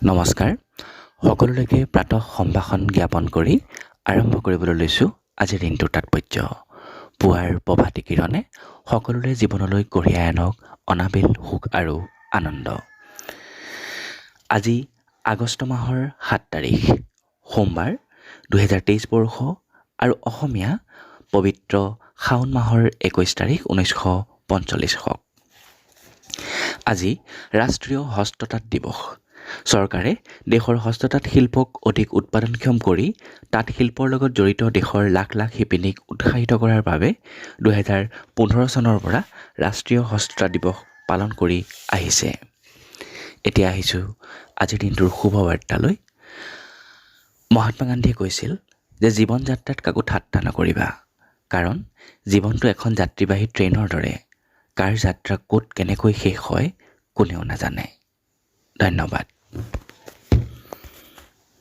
নমস্কাৰ সকলোলৈকে প্ৰাতঃ সম্ভাষণ জ্ঞাপন কৰি আৰম্ভ কৰিবলৈ লৈছোঁ আজিৰ দিনটোৰ তাৎপৰ্য। পুৱাৰ প্ৰভাতী কিৰণে সকলোৰে জীৱনলৈ কঢ়িয়াই আনক অনাবিল সুখ আৰু আনন্দ। আজি আগষ্ট মাহৰ 7 তাৰিখ সোমবাৰ 2023 বৰ্ষ আৰু অসমীয়া পবিত্ৰ শাওণ মাহৰ 21 তাৰিখ 1945 শক। আজি ৰাষ্ট্ৰীয় হস্ততাঁত দিৱস। চৰকাৰে দেশৰ হস্ততাঁত শিল্পক অধিক উৎপাদনক্ষম কৰি তাঁত শিল্পৰ লগত জড়িত দেশৰ লাখ লাখ শিপিনীক উৎসাহিত কৰাৰ বাবে 2015 চনৰ পৰা ৰাষ্ট্ৰীয় হস্ততাঁত দিৱস পালন কৰি আহিছে। এতিয়া আহিছোঁ আজিৰ দিনটোৰ শুভবাৰ্তালৈ। মহাত্মা গান্ধীয়ে কৈছিল যে জীৱন যাত্ৰাত কাকো ঠাট্টা নকৰিবা, কাৰণ জীৱনটো এখন যাত্ৰীবাহী ট্ৰেইনৰ দৰে, কাৰ যাত্ৰা ক'ত কেনেকৈ শেষ হয় কোনেও নাজানে। ধন্যবাদ।